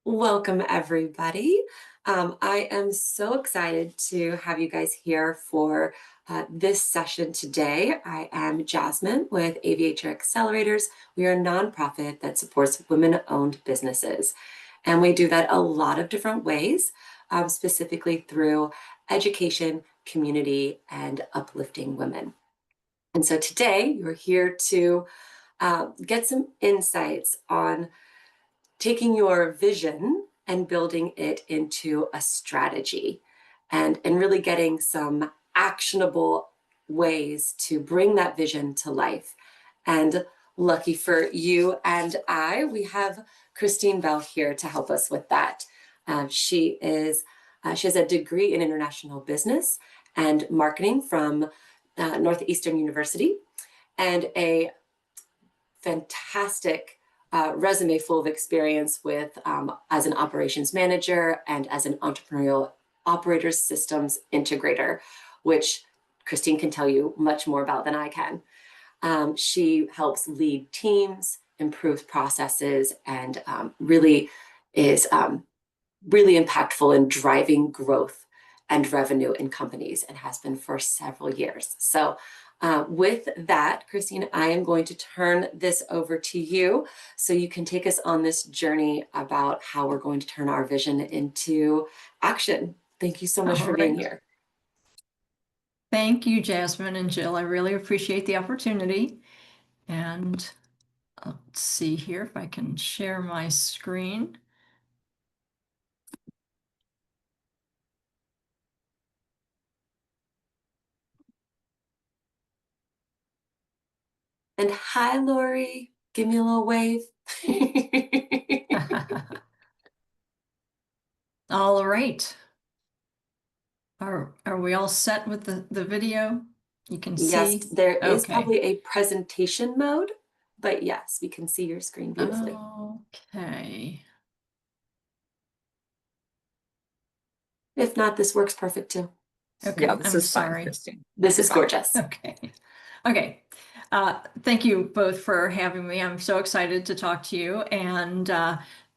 Welcome, everybody. I am so excited to have you guys here for this session today. I am Jasmine with Aviator Accelerators. We are a nonprofit that supports women-owned businesses. And we do that a lot of different ways, specifically through education, community, and uplifting women. And so today you're here to get some insights on taking your vision and building it into a strategy and really getting some actionable ways to bring that vision to life. And lucky for you and I, we have Christine Bell here to help us with that. She has a degree in international business and marketing from Northeastern University and a fantastic resume full of experience with as an operations manager and as an entrepreneurial operator systems integrator, which Christine can tell you much more about than I can. She helps lead teams, improves processes, and really is really impactful in driving growth and revenue in companies and has been for several years. So with that, Christine, I am going to turn this over to you so you can take us on this journey about how we're going to turn our vision into action. Thank you so much for being here. Thank you, Jasmine and Jill. I really appreciate the opportunity. And let's see here if I can share my screen. And hi, Lori. Give me a little wave. All right. Are we all set with the video? You can see? Yes, there is probably a presentation mode, but yes, we can see your screen beautifully. Okay. If not, this works perfect too. Okay, yeah, this is sorry. Fine, Christine. This is gorgeous. Okay. Okay. Thank you both for having me. I'm so excited to talk to you. And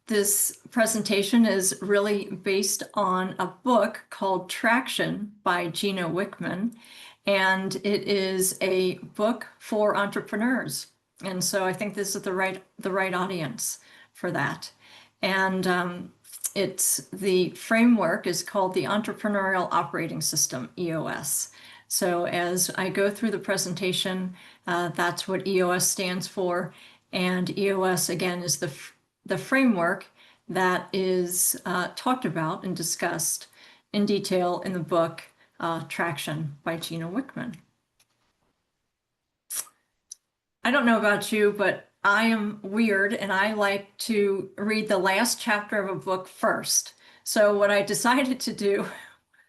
this presentation is really based on a book called Traction by Gino Wickman. And it is a book for entrepreneurs. And so I think this is the right audience for that. And the framework is called the Entrepreneurial Operating System, EOS. So as I go through the presentation, that's what EOS stands for. And EOS, again, is the framework that is talked about and discussed in detail in the book Traction by Gino Wickman. I don't know about you, but I am weird and I like to read the last chapter of a book first. So what I decided to do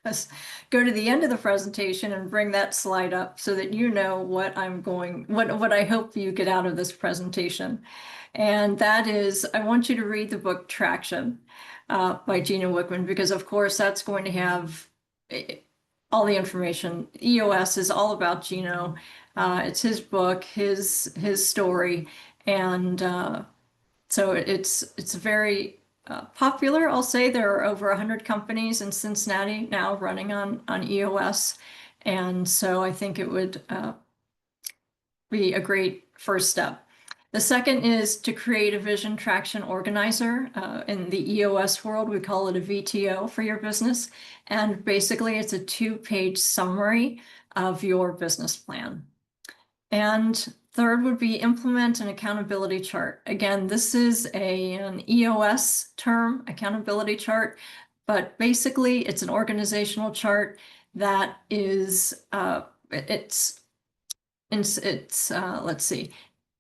was go to the end of the presentation and bring that slide up so that you know what I hope you get out of this presentation. And that is, I want you to read the book Traction by Gino Wickman, because of course that's going to have all the information. EOS is all about Gino. It's his book, his story, and so it's very popular. I'll say there are over 100 companies in Cincinnati now running on EOS, and so I think it would be a great first step. The second is to create a vision traction organizer. In the EOS world, we call it a VTO for your business. And basically, it's a 2-page summary of your business plan. And third would be implement an accountability chart. Again, this is an EOS term, accountability chart, but basically it's an organizational chart that is, let's see,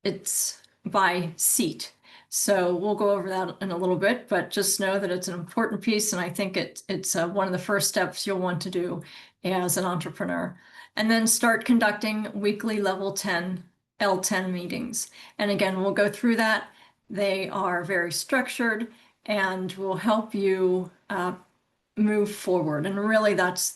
it's by seat. So we'll go over that in a little bit, but just know that it's an important piece. And I think it's one of the first steps you'll want to do as an entrepreneur. And then start conducting weekly level 10 L10 meetings. And again, we'll go through that. They are very structured and will help you move forward. And really that's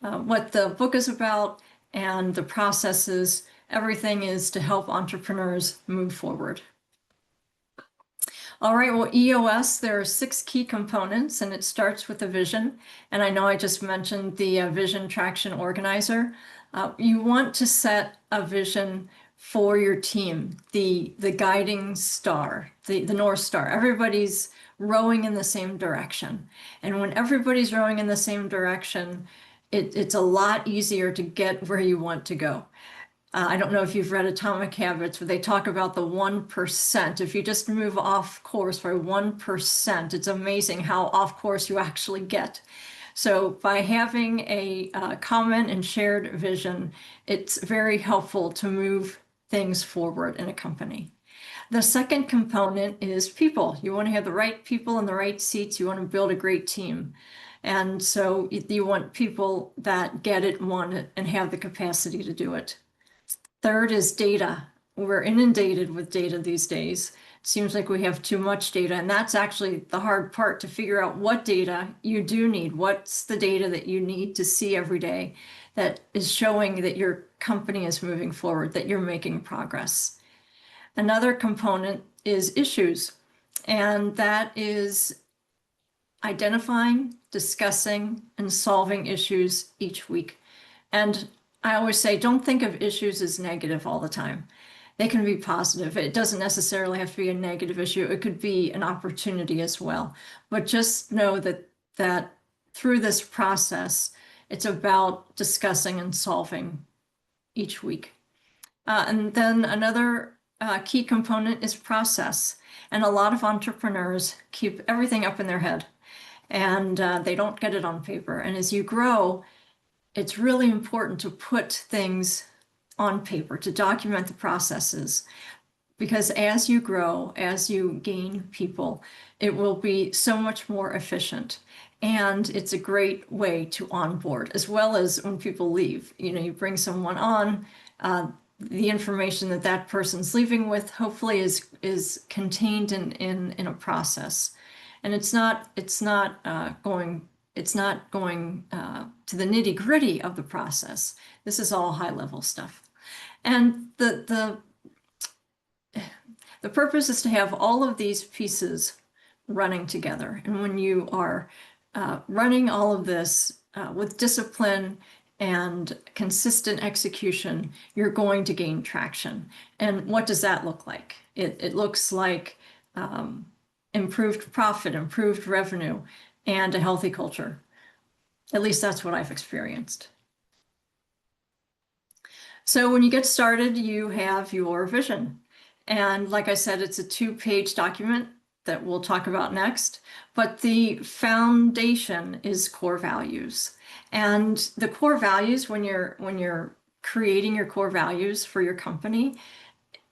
what the book is about, and the processes. Everything is to help entrepreneurs move forward. All right, well, EOS, there are 6 key components, and it starts with a vision. And I know I just mentioned the Vision Traction Organizer. You want to set a vision for your team, the guiding star, the North Star. Everybody's rowing in the same direction. And when everybody's rowing in the same direction, it's a lot easier to get where you want to go. I don't know if you've read Atomic Habits, where they talk about the 1%. If you just move off course by 1%, it's amazing how off course you actually get. So by having a common and shared vision, it's very helpful to move things forward in a company. The second component is people. You want to have the right people in the right seats. You want to build a great team. And so you want people that get it, want it, and have the capacity to do it. Third is data. We're inundated with data these days. It seems like we have too much data, and that's actually the hard part, to figure out what data you do need. What's the data that you need to see every day that is showing that your company is moving forward, that you're making progress. Another component is issues, and that is identifying, discussing, and solving issues each week. And I always say, don't think of issues as negative all the time. They can be positive. It doesn't necessarily have to be a negative issue. It could be an opportunity as well. But just know that through this process, it's about discussing and solving each week. And then another key component is process. And a lot of entrepreneurs keep everything up in their head, and they don't get it on paper. And as you grow, it's really important to put things on paper, to document the processes, because as you grow, as you gain people, it will be so much more efficient. And it's a great way to onboard, as well as when people leave. You bring someone on, the information that that person's leaving with hopefully is contained in a process. And it's not going to the nitty-gritty of the process. This is all high-level stuff. And the purpose is to have all of these pieces running together. And when you are running all of this with discipline and consistent execution, you're going to gain traction. And what does that look like? It looks like improved profit, improved revenue, and a healthy culture. At least that's what I've experienced. So when you get started, you have your vision. And like I said, it's a 2-page document that we'll talk about next. But the foundation is core values. And the core values, when you're creating your core values for your company,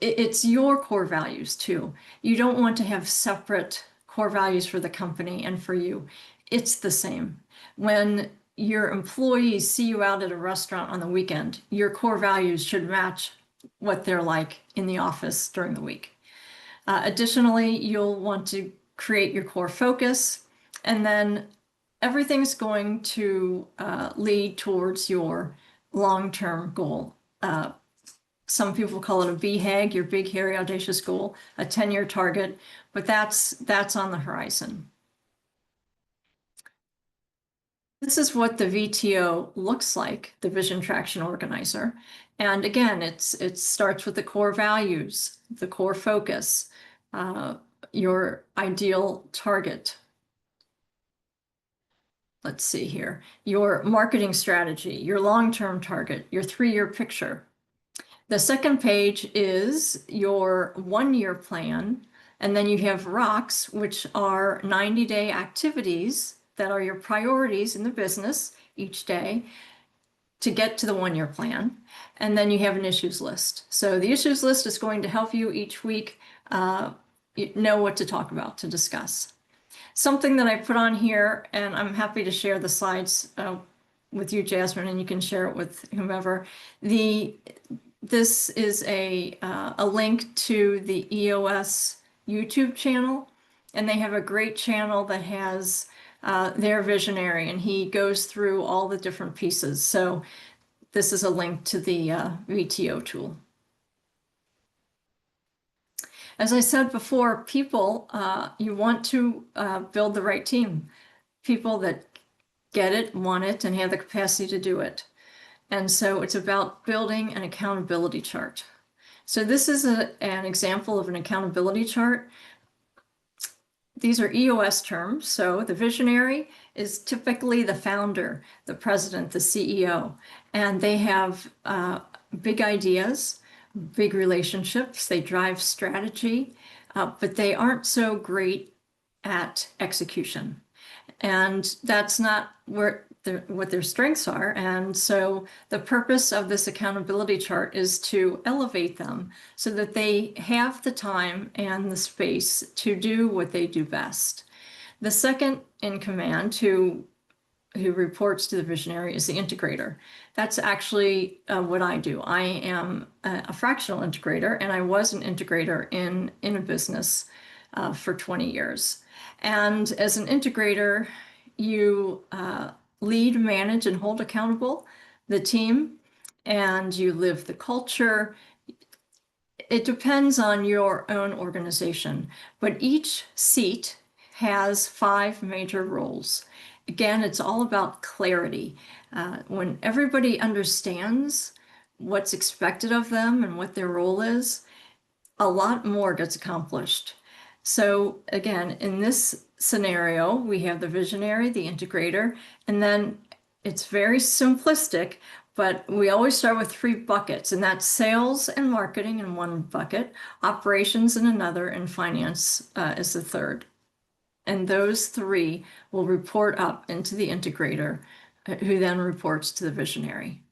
it's your core values too. You don't want to have separate core values for the company and for you. It's the same. When your employees see you out at a restaurant on the weekend, your core values should match what they're like in the office during the week. Additionally, you'll want to create your core focus, and then everything's going to lead towards your long-term goal. Some people call it a BHAG, your big, hairy, audacious goal, a 10-year target, but that's on the horizon. This is what the VTO looks like, the Vision Traction Organizer. And again, it starts with the core values, the core focus, your ideal target. Let's see here, your marketing strategy, your long-term target, your 3-year picture. The second page is your 1-year plan. And then you have rocks, which are 90-day activities that are your priorities in the business each day to get to the 1-year plan. And then you have an issues list. So the issues list is going to help you each week know what to talk about, to discuss. Something that I put on here, and I'm happy to share the slides with you, Jasmine, and you can share it with whomever. This is a link to the EOS YouTube channel, and they have a great channel that has their visionary, and he goes through all the different pieces. So this is a link to the VTO tool. As I said before, people, you want to build the right team, people that get it, want it, and have the capacity to do it. And so it's about building an accountability chart. So this is an example of an accountability chart. These are EOS terms. So the visionary is typically the founder, the president, the CEO, and they have big ideas, big relationships. They drive strategy, but they aren't so great at execution. And that's not what their strengths are. And so the purpose of this accountability chart is to elevate them so that they have the time and the space to do what they do best. The second in command who reports to the visionary is the integrator. That's actually what I do. I am a fractional integrator, and I was an integrator in a business for 20 years. And as an integrator, you lead, manage, and hold accountable the team, and you live the culture. It depends on your own organization, but each seat has 5 major roles. Again, it's all about clarity. When everybody understands what's expected of them and what their role is, a lot more gets accomplished. So again, in this scenario, we have the visionary, the integrator, and then it's very simplistic, but we always start with 3 buckets, and that's sales and marketing in one bucket, operations in another, and finance is the third. And those 3 will report up into the integrator, who then reports to the visionary.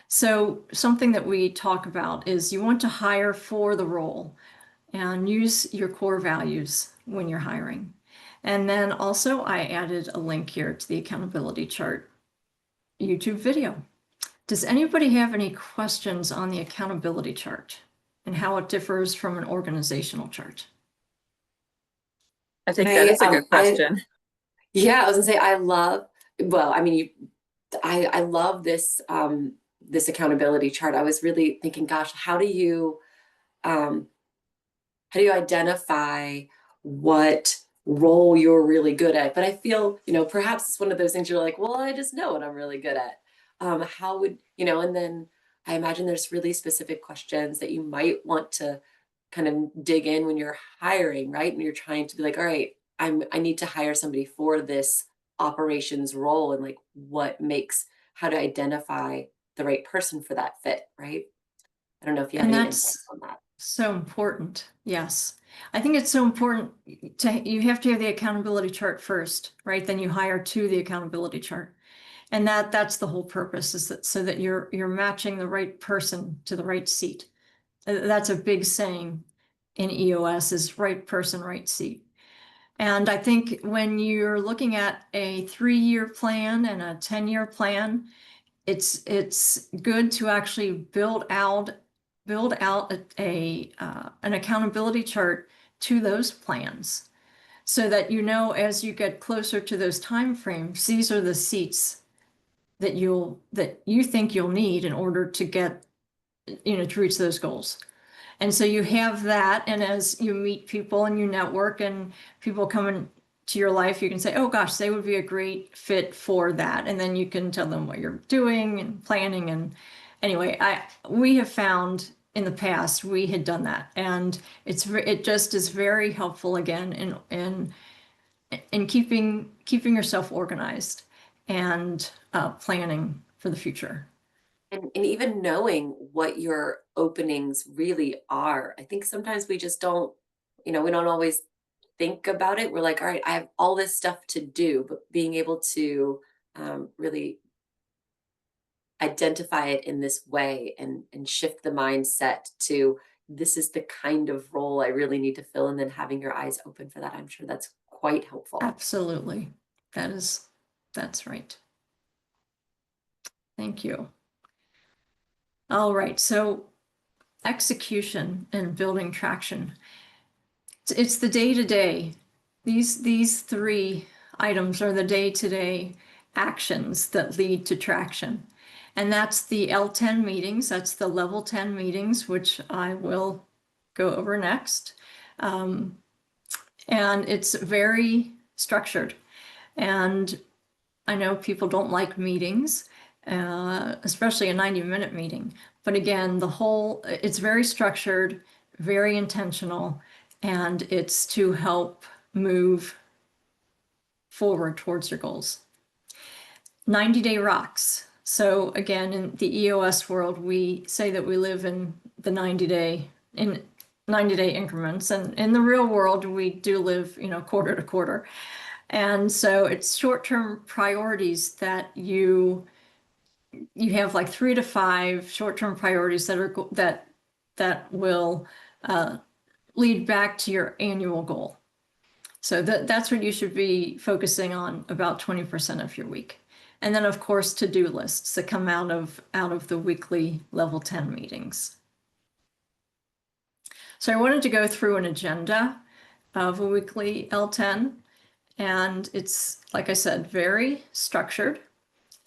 So something that we talk about is you want to hire for the role and use your core values when you're hiring. And then also I added a link here to the accountability chart YouTube video. Does anybody have any questions on the accountability chart and how it differs from an organizational chart? I think that is a good question. Yeah, I was gonna say I love, well, I mean, I love this this accountability chart. I was really thinking, gosh, how do you identify what role you're really good at? But I feel, perhaps it's one of those things you're like, well, I just know what I'm really good at. How would, and then I imagine there's really specific questions that you might want to kind of dig in when you're hiring, right? And you're trying to be like, all right, I need to hire somebody for this operations role, and like how to identify the right person for that fit, right? I don't know if you have any insights on that. So important. Yes. I think it's so important you have to have the accountability chart first, right? Then you hire to the accountability chart. And that's the whole purpose, is that so that you're matching the right person to the right seat. That's a big saying in EOS, is right person, right seat. And I think when you're looking at a 3-year plan and a 10-year plan, it's good to actually build out an accountability chart to those plans, so that as you get closer to those time frames, these are the seats that you think you'll need in order to get to reach those goals. And so you have that, and as you meet people and you network and people come into your life, you can say, oh gosh, they would be a great fit for that. And then you can tell them what you're doing and planning. And anyway, we have found in the past, we had done that. And it just is very helpful, again, in keeping yourself organized and planning for the future. And even knowing what your openings really are. I think sometimes we just don't, we don't always think about it. We're like, all right, I have all this stuff to do, but being able to really identify it in this way and shift the mindset to, this is the kind of role I really need to fill, and then having your eyes open for that, I'm sure that's quite helpful. Absolutely. That's right. Thank you. All right, so execution and building traction. It's the day-to-day. These 3 items are the day-to-day actions that lead to traction. And that's the L10 meetings, that's the level 10 meetings, which I will go over next. And it's very structured. And I know people don't like meetings, especially a 90-minute meeting. But again, it's very structured, very intentional, and it's to help move forward towards your goals. 90-day rocks. So again, in the EOS world, we say that we live in the 90-day increments, and in the real world, we do live, quarter to quarter. And so it's short-term priorities that you have, like 3 to 5 short-term priorities that will lead back to your annual goal. So that's what you should be focusing on about 20% of your week. And then, of course, to-do lists that come out of the weekly level 10 meetings. So I wanted to go through an agenda of a weekly L10, and it's, like I said, very structured.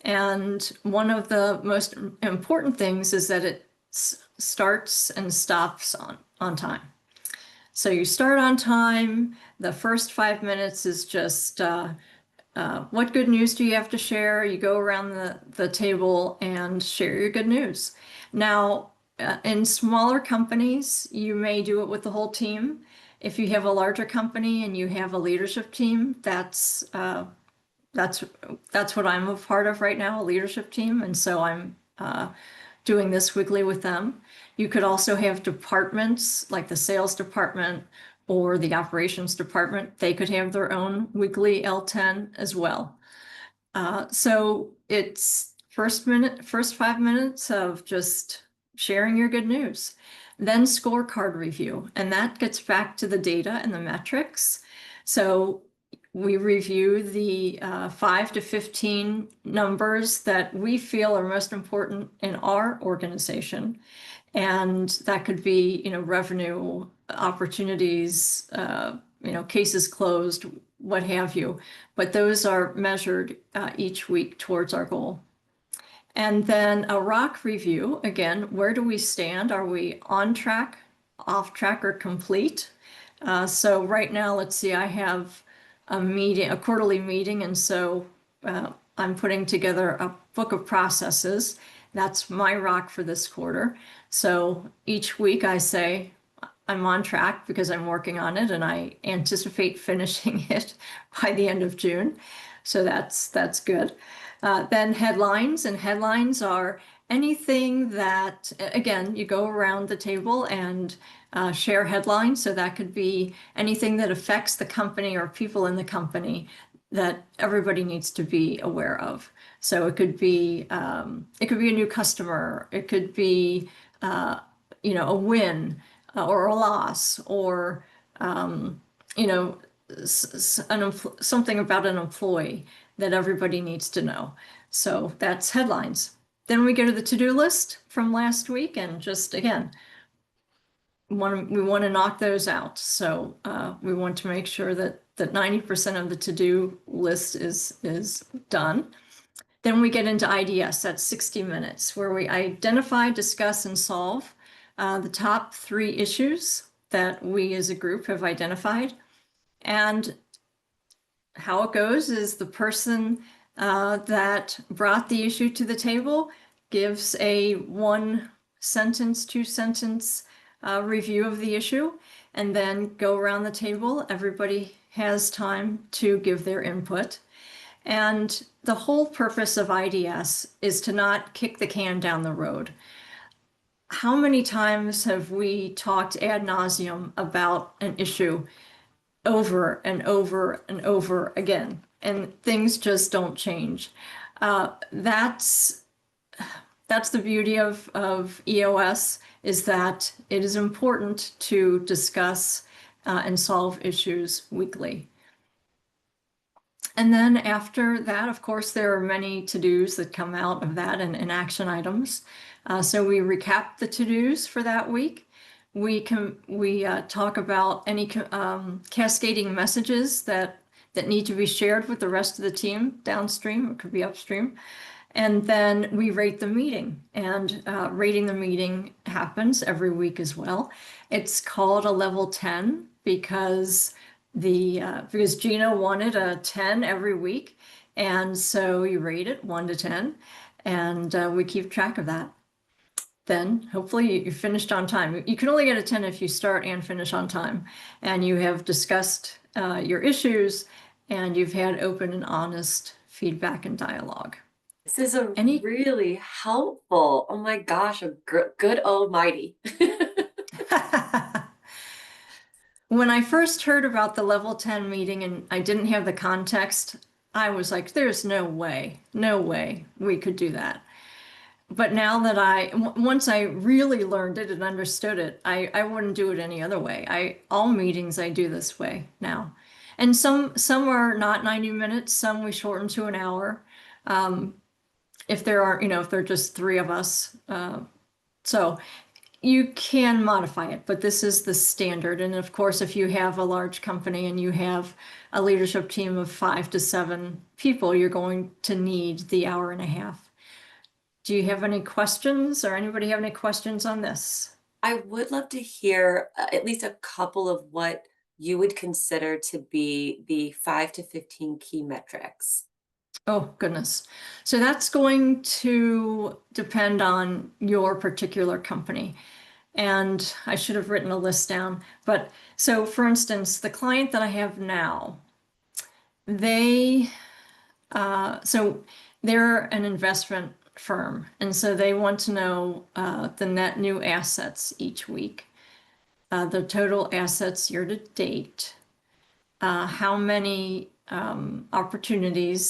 And one of the most important things is that it starts and stops on time. So you start on time. The first 5 minutes is just what good news do you have to share? You go around the table and share your good news. Now, in smaller companies, you may do it with the whole team. If you have a larger company and you have a leadership team, that's what I'm a part of right now, a leadership team. And so I'm doing this weekly with them. You could also have departments like the sales department or the operations department. They could have their own weekly L10 as well. So it's first 5 minutes of just sharing your good news, then scorecard review, and that gets back to the data and the metrics. So we review the 5 to 15 numbers that we feel are most important in our organization. And that could be, revenue, opportunities, cases closed, what have you. But those are measured each week towards our goal. And then a rock review, again, where do we stand? Are we on track, off track, or complete? So right now, let's see, I have a quarterly meeting, and so I'm putting together a book of processes. That's my rock for this quarter. So each week I say I'm on track because I'm working on it, and I anticipate finishing it by the end of June. So that's good. Then headlines, and headlines are anything that, again, you go around the table and share headlines. So that could be anything that affects the company or people in the company that everybody needs to be aware of. So it could be a new customer, it could be a win or a loss, or something about an employee that everybody needs to know. So that's headlines. Then we go to the to-do list from last week, and just again, we want to knock those out. So we want to make sure that 90% of the to-do list is done. Then we get into IDS, that's 60 minutes, where we identify, discuss, and solve the top 3 issues that we as a group have identified. And how it goes is the person that brought the issue to the table gives a 1-sentence, 2-sentence review of the issue, and then go around the table. Everybody has time to give their input. And the whole purpose of IDS is to not kick the can down the road. How many times have we talked ad nauseum about an issue over and over and over again, and things just don't change? That's the beauty of EOS, is that it is important to discuss and solve issues weekly. And then after that, of course, there are many to-dos that come out of that, and action items. So we recap the to-dos for that week. We talk about any cascading messages that need to be shared with the rest of the team downstream. It could be upstream. And then we rate the meeting, and rating the meeting happens every week as well. It's called a level 10 because because Gino wanted a 10 every week. And so you rate it 1 to 10, and we keep track of that. Then hopefully you finished on time. You can only get a 10 if you start and finish on time, and you have discussed your issues, and you've had open and honest feedback and dialogue. This is a Any really helpful, oh my gosh, a good almighty. When I first heard about the level 10 meeting and I didn't have the context, I was like, there's no way we could do that. But now that once I really learned it and understood it, I wouldn't do it any other way. All meetings I do this way now. And some are not 90 minutes, some we shorten to an hour. If there are, if they're just three of us. So you can modify it, but this is the standard. And of course, if you have a large company and you have a leadership team of 5 to 7 people, you're going to need the hour and a half. Do you have any questions, or anybody have any questions on this? I would love to hear at least a couple of what you would consider to be the 5 to 15 key metrics. Oh, goodness. So that's going to depend on your particular company. And I should have written a list down. But so, for instance, the client that I have now, they, so they're an investment firm. And so they want to know the net new assets each week, the total assets year to date, how many opportunity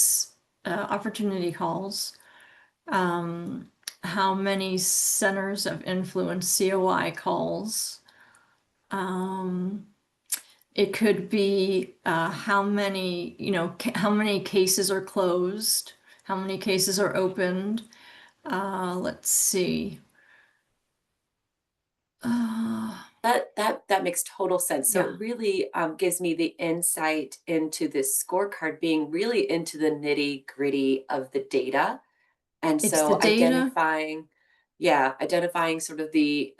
calls, how many centers of influence, COI calls. It could be how many, how many cases are closed, how many cases are opened. Let's see. That makes total sense. So Yeah, it really gives me the insight into this scorecard being really into the nitty gritty of the data. And it's the so data. identifying sort of the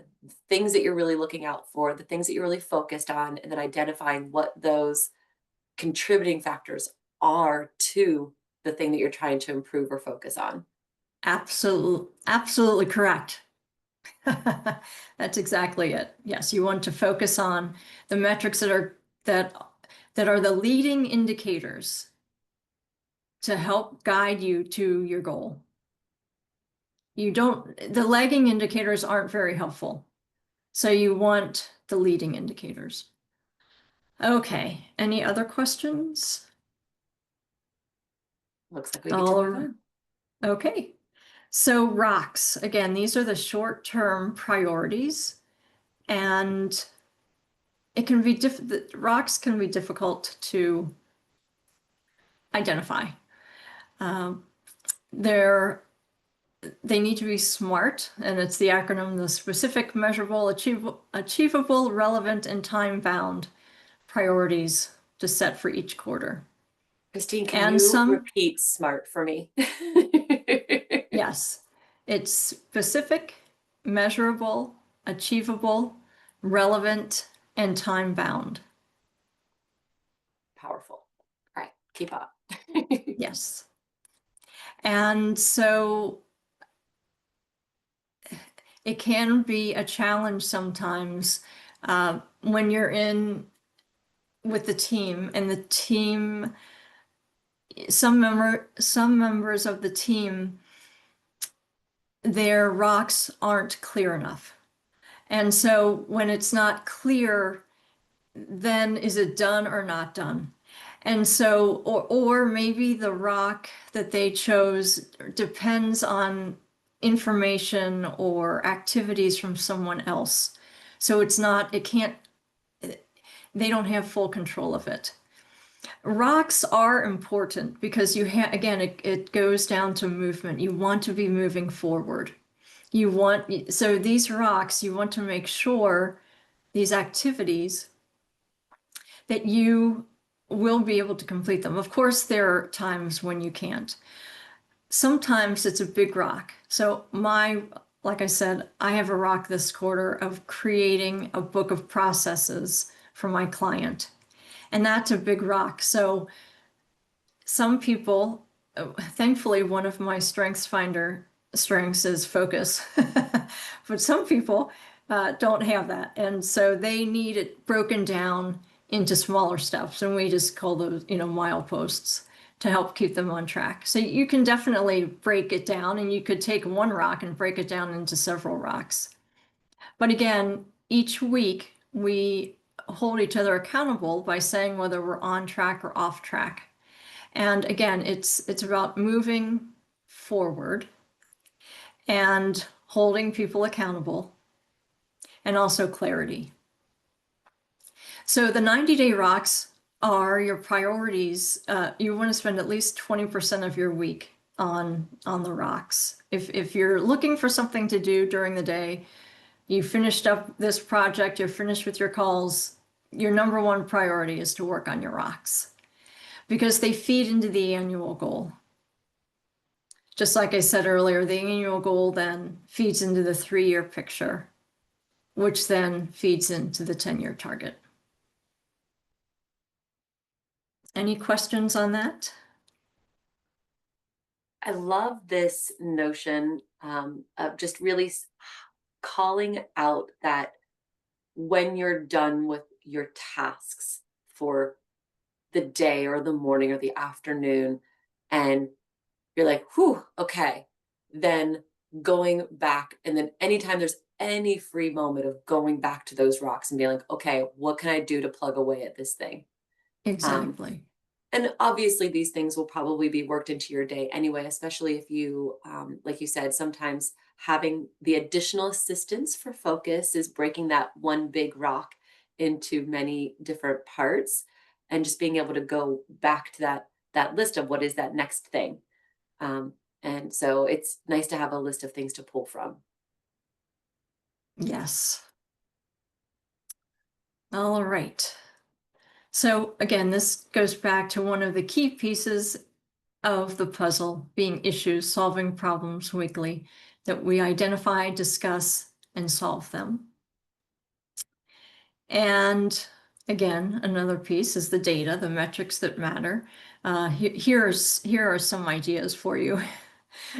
things that you're really looking out for, the things that you're really focused on, and then identifying what those contributing factors are to the thing that you're trying to improve or focus on. Absolutely correct. That's exactly it. Yes, you want to focus on the metrics that that are the leading indicators to help guide you to your goal. The lagging indicators aren't very helpful. So you want the leading indicators. Okay, any other questions? Looks like we get to All move right. on. Okay. So rocks, again, these are the short-term priorities, and the rocks can be difficult to identify. Um, they're they need to be SMART, and it's the acronym, the specific, measurable, achievable, relevant, and time-bound priorities to set for each quarter. Christine, can And you some, repeat SMART for me? yes, it's specific, measurable, achievable, relevant, and time-bound. Powerful. All right, keep up. Yes. And so it can be a challenge sometimes when you're in with the team, and the team, some members of the team, their rocks aren't clear enough. And so when it's not clear, then is it done or not done? And so, or maybe the rock that they chose depends on information or activities from someone else. So it can't, they don't have full control of it. Rocks are important because again, it goes down to movement. You want to be moving forward. So these rocks, you want to make sure these activities that you will be able to complete them. Of course, there are times when you can't. Sometimes it's a big rock. So like I said, I have a rock this quarter of creating a book of processes for my client. And that's a big rock. So some people, thankfully, one of my strengths is focus. But some people don't have that. And so they need it broken down into smaller steps. And we just call those, mileposts to help keep them on track. So you can definitely break it down, and you could take one rock and break it down into several rocks. But again, each week we hold each other accountable by saying whether we're on track or off track. And again, it's about moving forward and holding people accountable, and also clarity. So the 90-day rocks are your priorities. You want to spend at least 20% of your week on the rocks. If you're looking for something to do during the day, you finished up this project, you're finished with your calls, your number one priority is to work on your rocks, because they feed into the annual goal. Just like I said earlier, the annual goal then feeds into the 3-year picture, which then feeds into the 10-year target. Any questions on that? I love this notion of just really calling out that when you're done with your tasks for the day or the morning or the afternoon, and you're like, whew, okay, then going back, and then anytime there's any free moment of going back to those rocks and being like, okay, what can I do to plug away at this thing? Exactly. And obviously these things will probably be worked into your day anyway, especially if you, like you said, sometimes having the additional assistance for focus is breaking that one big rock into many different parts, and just being able to go back to that list of what is that next thing. And so it's nice to have a list of things to pull from. Yes. All right. So again, this goes back to one of the key pieces of the puzzle being issues, solving problems weekly, that we identify, discuss, and solve them. And again, another piece is the data, the metrics that matter. Here are some ideas for you.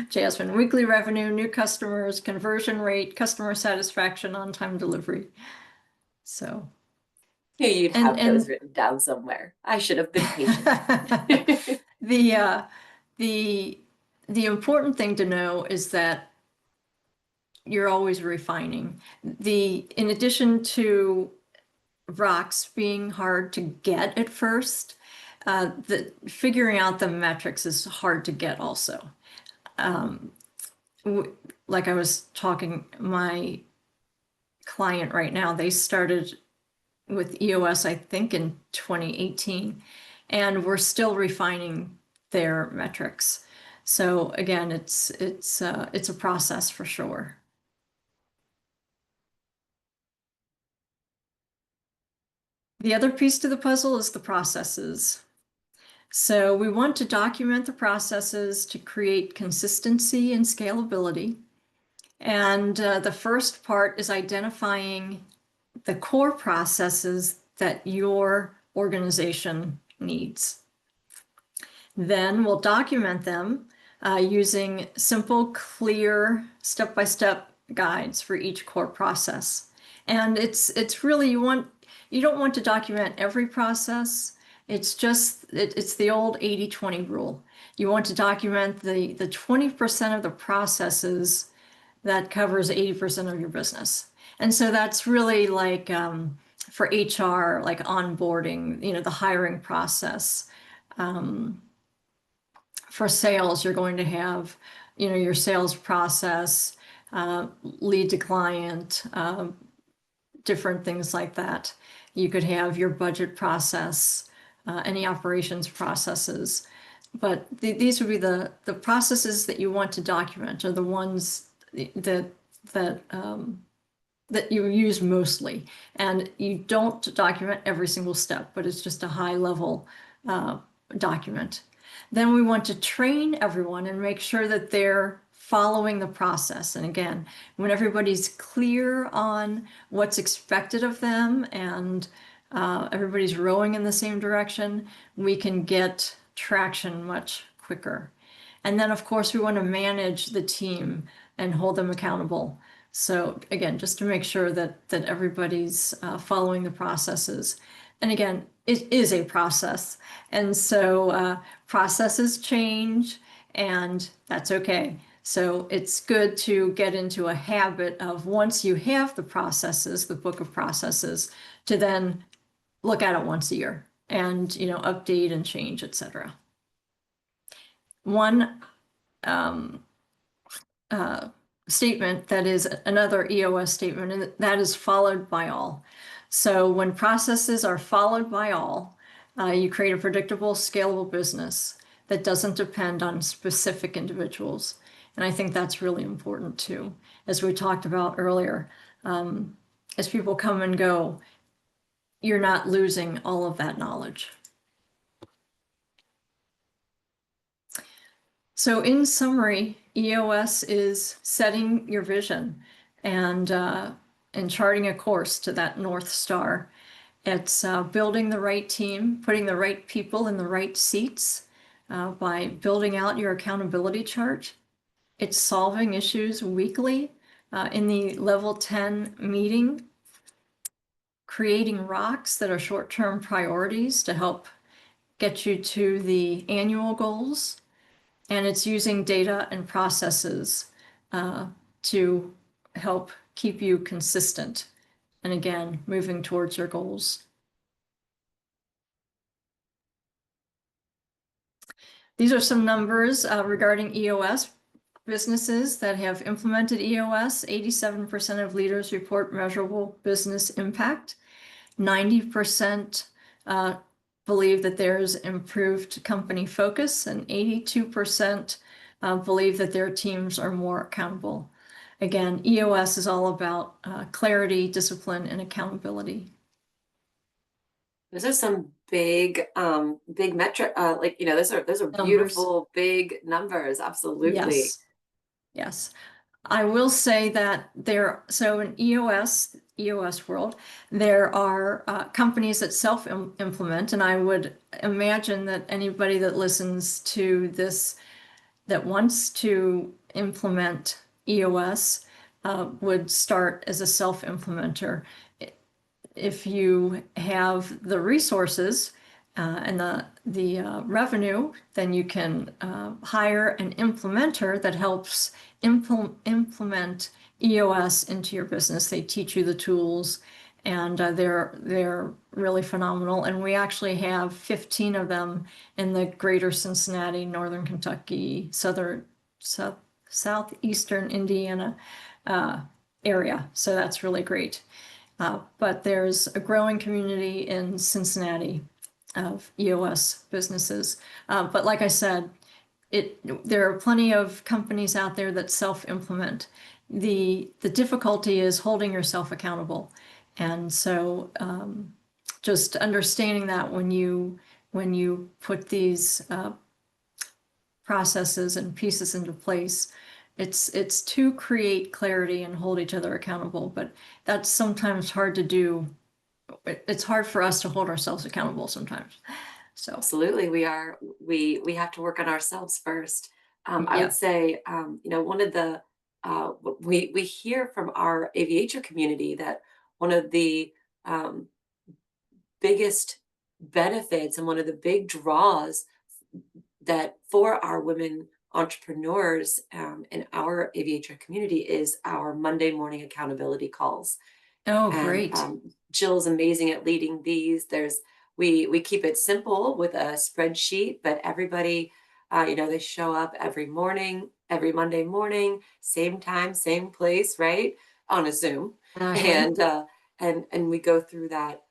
Jasmine: weekly revenue, new customers, conversion rate, customer satisfaction, on-time delivery. So, Yeah, you'd have those and written down somewhere. I should have been patient. the the important thing to know is that you're always refining. In addition to rocks being hard to get at first, the figuring out the metrics is hard to get also. Like I was talking, my client right now, they started with EOS, I think, in 2018, and we're still refining their metrics. So again, it's a process for sure. The other piece to the puzzle is the processes. So we want to document the processes to create consistency and scalability. And the first part is identifying the core processes that your organization needs. Then we'll document them using simple, clear, step-by-step guides for each core process. And it's really, you don't want to document every process. It's the old 80-20 rule. You want to document the 20% of the processes that covers 80% of your business. And so that's really like for HR, like onboarding, the hiring process. For sales, you're going to have, your sales process, lead to client, different things like that. You could have your budget process, any operations processes. But these would be the processes that you want to document, are the ones that you use mostly. And you don't document every single step, but it's just a high level document. Then we want to train everyone and make sure that they're following the process. And again, when everybody's clear on what's expected of them and everybody's rowing in the same direction, we can get traction much quicker. And then, of course, we want to manage the team and hold them accountable. So again, just to make sure that everybody's following the processes. And again, it is a process. And so processes change, and that's okay. So it's good to get into a habit of, once you have the processes, the book of processes, to then look at it once a year and, update and change, etc. One statement that is another EOS statement, and that is followed by all. So when processes are followed by all, you create a predictable, scalable business that doesn't depend on specific individuals. And I think that's really important too, as we talked about earlier. As people come and go, you're not losing all of that knowledge. So in summary, EOS is setting your vision and charting a course to that North Star. It's building the right team, putting the right people in the right seats by building out your accountability chart. It's solving issues weekly in the level 10 meeting, creating rocks that are short-term priorities to help get you to the annual goals. And it's using data and processes to help keep you consistent. And again, moving towards your goals. These are some numbers regarding EOS. Businesses that have implemented EOS, 87% of leaders report measurable business impact. 90% believe that there's improved company focus, and 82% believe that their teams are more accountable. Again, EOS is all about clarity, discipline, and accountability. Those are some big metric, those are beautiful, big numbers. Absolutely. Yes. I will say that so in EOS world, there are companies that self-implement, and I would imagine that anybody that listens to this that wants to implement EOS would start as a self-implementer. If you have the resources and the revenue, then you can hire an implementer that helps implement EOS into your business. They teach you the tools, and they're really phenomenal. And we actually have 15 of them in the greater Cincinnati, Northern Kentucky, Southeastern Indiana area. So that's really great. But there's a growing community in Cincinnati of EOS businesses. But like I said, there are plenty of companies out there that self-implement. The difficulty is holding yourself accountable. And so just understanding that when you put these processes and pieces into place, it's to create clarity and hold each other accountable, but that's sometimes hard to do. It's hard for us to hold ourselves accountable sometimes. So absolutely, we have to work on ourselves first. I would say, one of the we hear from our aviator community that one of the biggest benefits and one of the big draws that for our women entrepreneurs in our aviator community is our Monday morning accountability calls. Oh, And great. Jill's amazing at leading these. We keep it simple with a spreadsheet, but everybody, they show up every morning, every Monday morning, same time, same place, right? On a Zoom. And we go through that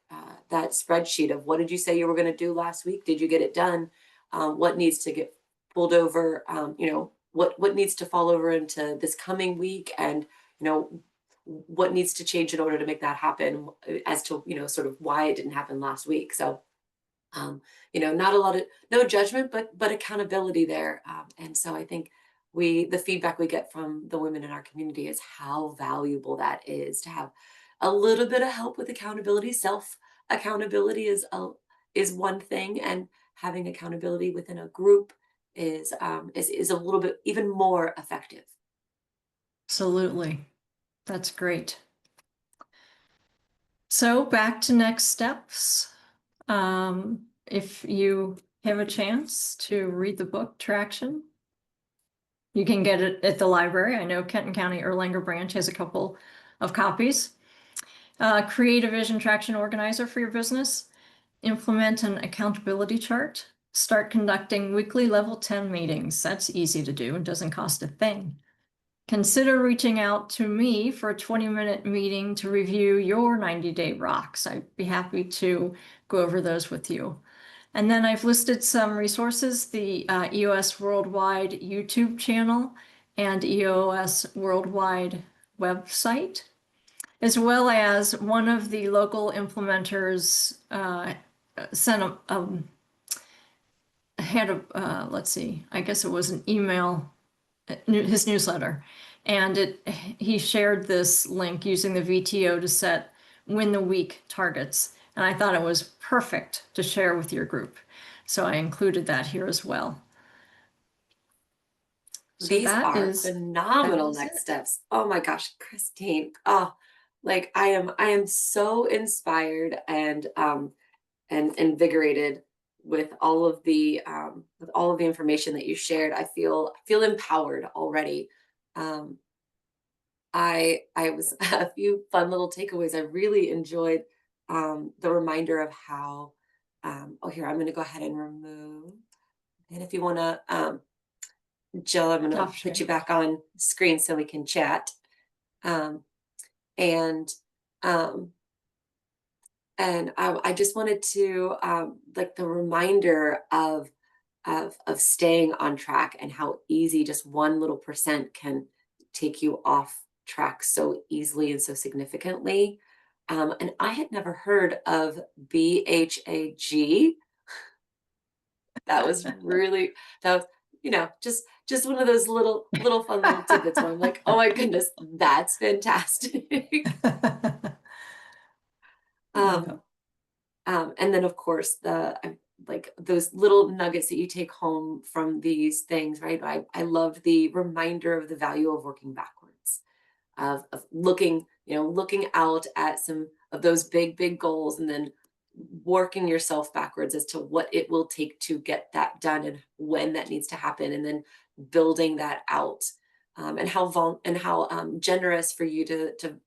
spreadsheet of, what did you say you were going to do last week? Did you get it done? What needs to get pulled over? What needs to fall over into this coming week? And, what needs to change in order to make that happen, as to, sort of why it didn't happen last week. So, not a lot of, no judgment, but accountability there. And so I think the feedback we get from the women in our community is how valuable that is to have a little bit of help with accountability. Self accountability is one thing, and having accountability within a group is a little bit even more effective. Absolutely. That's great. So back to next steps. If you have a chance to read the book Traction, you can get it at the library. I know Kenton County Erlanger branch has a couple of copies. Create a vision traction organizer for your business. Implement an accountability chart. Start conducting weekly level 10 meetings. That's easy to do and doesn't cost a thing. Consider reaching out to me for a 20-minute meeting to review your 90-day rocks. I'd be happy to go over those with you. And then I've listed some resources, the EOS Worldwide YouTube channel and EOS Worldwide website, as well as one of the local implementers sent let's see, I guess it was an email, his newsletter. And he shared this link using the VTO to set win the week targets. And I thought it was perfect to share with your group. So I included that here as well. So These that are is phenomenal next steps. Oh my gosh, Christine. Oh, like I am so inspired and invigorated with all of the information that you shared. I feel empowered already. I was a few fun little takeaways. I really enjoyed the reminder of how oh, here, I'm going to go ahead and remove. And if you want to, Jill, I'm going to put you back on screen so we can chat. And I just wanted to like the reminder of staying on track and how easy just one little % can take you off track so easily and so significantly. And I had never heard of BHAG. That was just one of those little fun little tidbits where I'm like, oh my goodness, that's fantastic. And then of course like those little nuggets that you take home from these things, right? I love the reminder of the value of working backwards, of looking out at some of those big goals and then working yourself backwards as to what it will take to get that done and when that needs to happen, and then building that out, and how generous for you to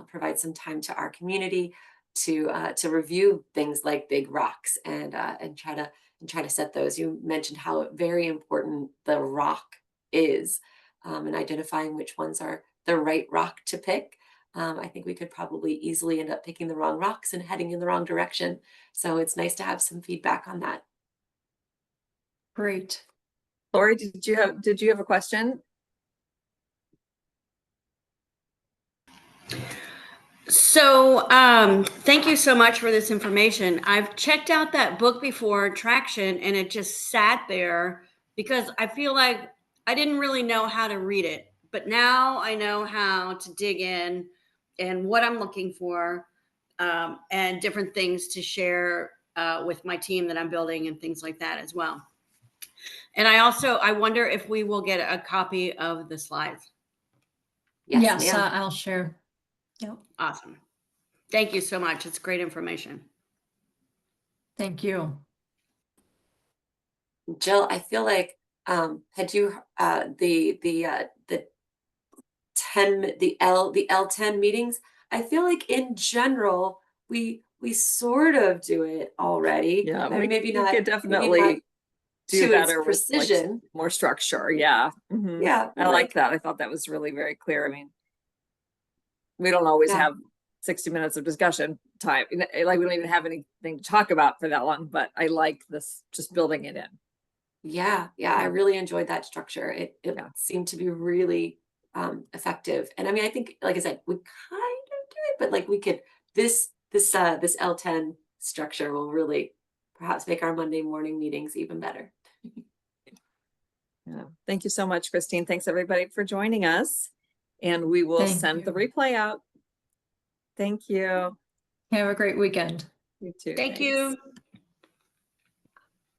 provide some time to our community to review things like big rocks and try to set those. You mentioned how very important the rock is, and identifying which ones are the right rock to pick. I think we could probably easily end up picking the wrong rocks and heading in the wrong direction. So it's nice to have some feedback on that. Great. Lori, did you have a question? So thank you so much for this information. I've checked out that book before, Traction, and it just sat there because I feel like I didn't really know how to read it. But now I know how to dig in and what I'm looking for, and different things to share with my team that I'm building and things like that as well. And I wonder if we will get a copy of the slides. Yes, I'll share. Yep. Awesome. Thank you so much. It's great information. Thank you. Jill, I feel like had you the L10 meetings, I feel like in general we sort of do it already. Yeah, maybe we not, could definitely do better with precision. Like more structure. Yeah. Mm-hmm. Yeah. I like that. I thought that was really very clear. I mean, we don't always have 60 minutes of discussion time. Like we don't even have anything to talk about for that long, but I like this, just building it in. Yeah. I really enjoyed that structure. It seemed to be really effective. And I mean, I think, like I said, we kind of do it, but like we could, this L10 structure will really perhaps make our Monday morning meetings even better. Yeah. Thank you so much, Christine. Thanks everybody for joining us. And we will Thank send the you. replay out. Thank you. Have a great weekend. You too. Thank Thanks. you.